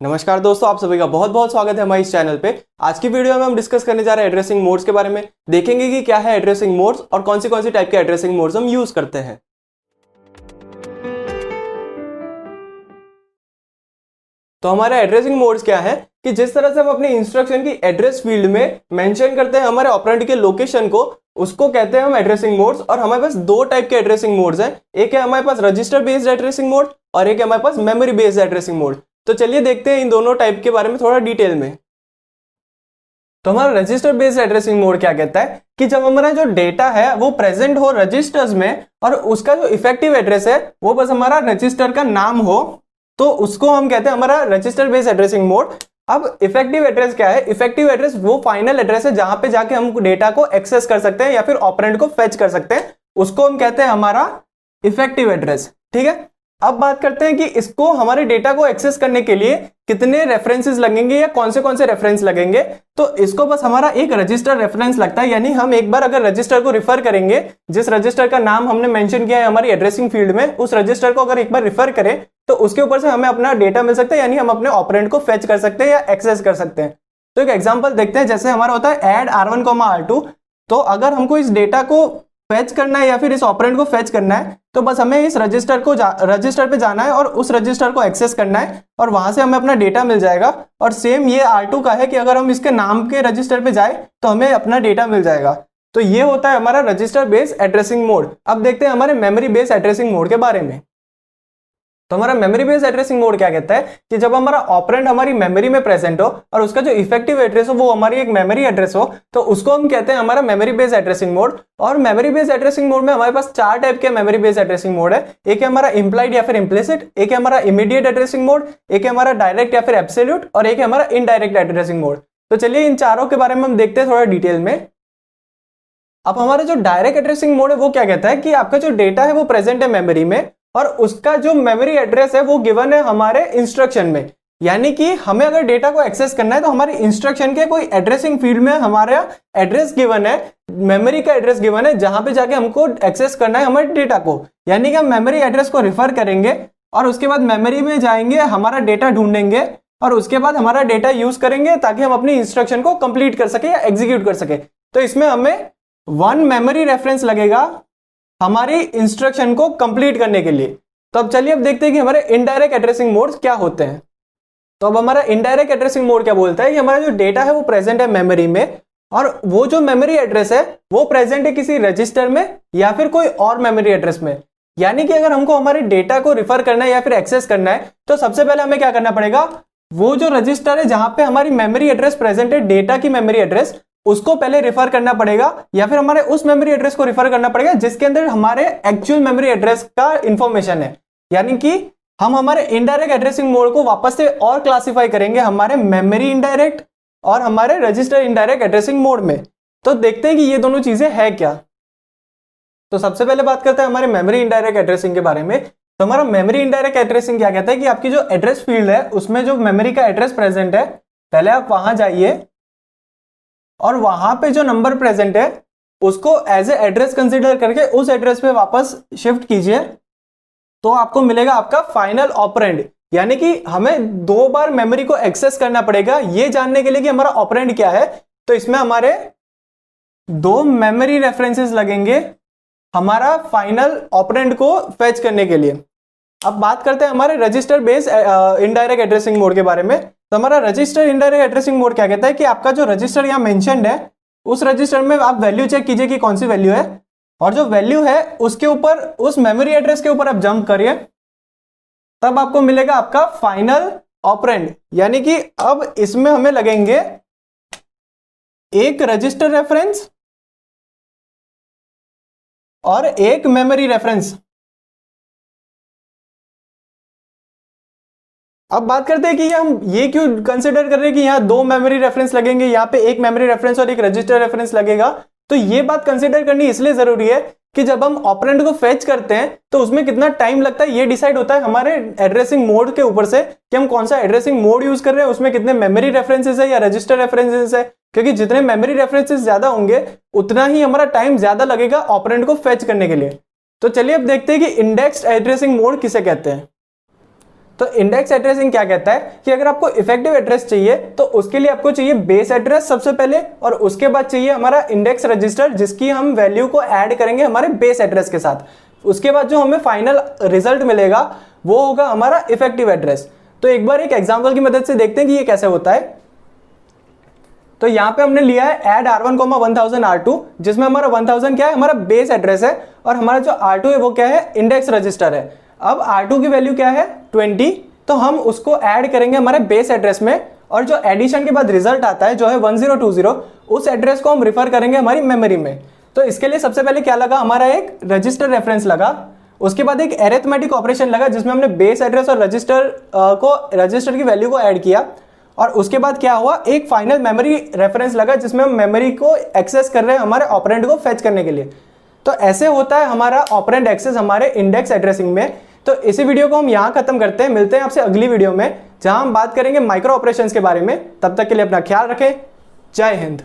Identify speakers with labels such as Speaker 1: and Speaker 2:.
Speaker 1: नमस्कार दोस्तों, आप सभी का बहुत बहुत स्वागत है हमारे इस चैनल पे। आज की वीडियो में हम डिस्कस करने जा रहे हैं एड्रेसिंग मोड्स के बारे में। देखेंगे कि क्या है एड्रेसिंग मोड्स और कौन सी टाइप के एड्रेसिंग मोड्स हम यूज करते हैं। तो हमारे एड्रेसिंग मोड्स क्या है कि जिस तरह से हम अपनी इंस्ट्रक्शन की एड्रेस फील्ड में मेंशन करते हैं हमारे ऑपरेंड के लोकेशन को, उसको कहते हैं हम एड्रेसिंग मोड्स। और हमारे पास दो टाइप के एड्रेसिंग मोड्स हैं। एक है हमारे पास रजिस्टर बेस्ड एड्रेसिंग मोड और एक है हमारे पास मेमोरी बेस्ड एड्रेसिंग मोड। तो चलिए देखते हैं इन दोनों टाइप के बारे में थोड़ा डिटेल में। तो हमारा रजिस्टर बेस्ड एड्रेसिंग मोड क्या कहता है कि जब हमारा जो डेटा है वो प्रेजेंट हो रजिस्टर्स में और उसका जो इफेक्टिव एड्रेस है वो बस हमारा रजिस्टर का नाम हो, तो उसको हम कहते हैं हमारा रजिस्टर बेस्ड एड्रेसिंग मोड। अब इफेक्टिव एड्रेस क्या है? इफेक्टिव एड्रेस वो फाइनल एड्रेस है जहां पे जाके हम डेटा को एक्सेस कर सकते हैं या फिर ऑपरेंड को फेच कर सकते हैं, उसको हम कहते हैं हमारा इफेक्टिव एड्रेस। ठीक है, अब बात करते हैं कि इसको हमारे डेटा को एक्सेस करने के लिए कितने रेफरेंसेस लगेंगे या कौन से रेफरेंस लगेंगे। तो इसको बस हमारा एक रजिस्टर रेफरेंस लगता है, यानी हम एक बार अगर रजिस्टर को रिफर करेंगे, जिस रजिस्टर का नाम हमने मेंशन किया है हमारी एड्रेसिंग फील्ड में, उस रजिस्टर को अगर एक बार रिफर करें तो उसके ऊपर से हमें अपना डेटा मिल सकता है, यानी हम अपने ऑपरेंड को फेच कर सकते हैं या एक्सेस कर सकते हैं। तो एक एग्जाम्पल देखते हैं, जैसे हमारा होता है एड R1, R2। तो अगर हमको इस डेटा को फेच करना है या फिर इस ऑपरेंड को फेच करना है तो बस हमें इस रजिस्टर पे जाना है और उस रजिस्टर को एक्सेस करना है और वहां से हमें अपना डेटा मिल जाएगा। और सेम ये R2 का है कि अगर हम इसके नाम के रजिस्टर पे जाए तो हमें अपना डेटा मिल जाएगा। तो ये होता है हमारा रजिस्टर बेस्ड एड्रेसिंग मोड। अब देखते हैं हमारे मेमोरी बेस्ड एड्रेसिंग मोड के बारे में। तो हमारा मेमोरी बेस्ड एड्रेसिंग मोड क्या कहता है कि जब हमारा ऑपरेंड हमारी मेमोरी में प्रेजेंट हो और उसका जो इफेक्टिव एड्रेस हो वो हमारी एक मेमोरी एड्रेस हो, तो उसको हम कहते हैं हमारा मेमोरी बेस्ड एड्रेसिंग मोड। और मेमोरी बेस्ड एड्रेसिंग मोड में हमारे पास चार टाइप के मेमोरी बेस्ड एड्रेसिंग मोड है। एक है हमारा इंप्लाइड या फिर इम्प्लिसिट, एक है हमारा इमीडिएट एड्रेसिंग मोड, एक है हमारा डायरेक्ट या फिर एब्सोल्यूट, और एक है हमारा इनडायरेक्ट एड्रेसिंग मोड। तो चलिए इन चारों के बारे में हम देखते हैं थोड़ा डिटेल में। अब हमारा जो डायरेक्ट एड्रेसिंग मोड है वो क्या कहता है कि आपका जो डेटा है वो प्रेजेंट है मेमोरी में और उसका जो मेमोरी एड्रेस है वो गिवन है हमारे इंस्ट्रक्शन में। यानी कि हमें अगर डेटा को एक्सेस करना है तो हमारे इंस्ट्रक्शन के कोई एड्रेसिंग फील्ड में हमारा एड्रेस गिवन है, मेमोरी का एड्रेस गिवन है, जहां पे जाके हमको एक्सेस करना है हमारे डेटा को। यानी कि हम मेमोरी एड्रेस को रिफर करेंगे और उसके बाद मेमोरी में जाएंगे, हमारा डेटा ढूंढेंगे और उसके बाद हमारा डेटा यूज करेंगे ताकि हम अपनी इंस्ट्रक्शन को कंप्लीट कर सके या एग्जीक्यूट कर सके। तो इसमें हमें वन मेमोरी रेफरेंस लगेगा हमारी इंस्ट्रक्शन को कंप्लीट करने के लिए। तो अब चलिए अब देखते हैं कि हमारे इनडायरेक्ट एड्रेसिंग मोड्स क्या होते हैं। तो अब हमारा इनडायरेक्ट एड्रेसिंग मोड क्या बोलता है कि हमारा जो डेटा है वो प्रेजेंट है मेमोरी में और वो जो मेमोरी एड्रेस है वो प्रेजेंट है किसी रजिस्टर में या फिर कोई और मेमोरी एड्रेस में। यानी कि अगर हमको हमारे डेटा को रिफर करना है या फिर एक्सेस करना है तो सबसे पहले हमें क्या करना पड़ेगा, वो जो रजिस्टर है जहां पे हमारी मेमोरी एड्रेस प्रेजेंट है, डेटा की मेमोरी एड्रेस, उसको पहले रिफर करना पड़ेगा या फिर हमारे उस मेमोरी एड्रेस को रिफर करना पड़ेगा जिसके अंदर हमारे एक्चुअल मेमोरी एड्रेस का इंफॉर्मेशन है। यानी कि हम हमारे इनडायरेक्ट एड्रेसिंग मोड को वापस से और क्लासिफाई करेंगे हमारे मेमोरी इनडायरेक्ट और हमारे रजिस्टर इनडायरेक्ट एड्रेसिंग मोड में। तो देखते हैं कि ये दोनों चीजें है क्या। तो सबसे पहले बात करते हैं हमारे मेमोरी इनडायरेक्ट एड्रेसिंग के बारे में। तो हमारा मेमोरी इनडायरेक्ट एड्रेसिंग क्या कहता है कि आपकी जो एड्रेस फील्ड है उसमें जो मेमोरी का एड्रेस प्रेजेंट है, पहले आप वहां जाइए और वहां पे जो नंबर प्रेजेंट है उसको एज ए एड्रेस कंसीडर करके उस एड्रेस पे वापस शिफ्ट कीजिए, तो आपको मिलेगा आपका फाइनल ऑपरेंड। यानी कि हमें दो बार मेमोरी को एक्सेस करना पड़ेगा ये जानने के लिए कि हमारा ऑपरेंड क्या है। तो इसमें हमारे दो मेमोरी रेफरेंसेस लगेंगे हमारा फाइनल ऑपरेंड को फेच करने के लिए। अब बात करते हैं हमारे register based indirect addressing mode के बारे में। तो हमारा रजिस्टर इनडायरेक्ट एड्रेसिंग मोड क्या कहता है कि आपका जो रजिस्टर यहाँ मेंशन्ड है उस रजिस्टर में आप वैल्यू चेक कीजिए कि कौन सी वैल्यू है और जो वैल्यू है उसके ऊपर उस मेमोरी एड्रेस के ऊपर आप जंप करिए, तब आपको मिलेगा आपका फाइनल ऑपरेंड। यानी कि अब इसमें हमें लगेंगे एक रजिस्टर रेफरेंस और एक मेमोरी रेफरेंस। अब बात करते हैं कि हम ये क्यों कंसिडर कर रहे हैं कि यहाँ दो मेमोरी रेफरेंस लगेंगे, यहाँ पे एक मेमोरी रेफरेंस और एक रजिस्टर रेफरेंस लगेगा। तो ये बात कंसिडर करनी इसलिए जरूरी है कि जब हम ऑपरेंड को फेच करते हैं तो उसमें कितना टाइम लगता है ये डिसाइड होता है हमारे एड्रेसिंग मोड के ऊपर से कि हम कौन सा एड्रेसिंग मोड यूज कर रहे हैं, उसमें कितने मेमोरी रेफरेंसेस है या रजिस्टर रेफरेंसेस है। क्योंकि जितने मेमोरी रेफरेंसेस ज्यादा होंगे उतना ही हमारा टाइम ज्यादा लगेगा ऑपरेंड को फेच करने के लिए। तो चलिए अब देखते हैं कि इंडेक्स्ड एड्रेसिंग मोड किसे कहते हैं। तो इंडेक्स एड्रेसिंग क्या कहता है कि अगर आपको इफेक्टिव एड्रेस चाहिए तो उसके लिए आपको चाहिए बेस एड्रेस सबसे पहले, और उसके बाद चाहिए हमारा इंडेक्स रजिस्टर जिसकी हम वैल्यू को ऐड करेंगे हमारे बेस एड्रेस के साथ। उसके बाद जो हमें फाइनल रिजल्ट मिलेगा वो होगा हमारा इफेक्टिव एड्रेस। तो एक बार एक एग्जांपल की मदद से देखते हैं कि ये कैसे होता है। तो यहाँ पे हमने लिया है ऐड R1, 1000 R2, जिसमें हमारा 1000 क्या है, हमारा बेस एड्रेस है, और हमारा जो R2 है वो क्या है, इंडेक्स रजिस्टर है। अब R2 की वैल्यू क्या है 20, तो हम उसको ऐड करेंगे हमारे बेस एड्रेस में, और जो एडिशन के बाद रिजल्ट आता है जो है 1020, उस एड्रेस को हम रिफर करेंगे हमारी मेमोरी में। तो इसके लिए सबसे पहले क्या लगा, हमारा एक रजिस्टर रेफरेंस लगा, उसके बाद एक एरिथमेटिक ऑपरेशन लगा जिसमें हमने बेस एड्रेस और रजिस्टर की वैल्यू को ऐड किया, और उसके बाद क्या हुआ, एक फाइनल मेमोरी रेफरेंस लगा जिसमें हम मेमोरी को एक्सेस कर रहे हैं हमारे ऑपरेंड को फेच करने के लिए। तो ऐसे होता है हमारा ऑपरेंड एक्सेस हमारे इंडेक्स एड्रेसिंग में। तो इसी वीडियो को हम यहाँ खत्म करते हैं, मिलते हैं आपसे अगली वीडियो में जहां हम बात करेंगे माइक्रो ऑपरेशंस के बारे में। तब तक के लिए अपना ख्याल रखें। जय हिंद।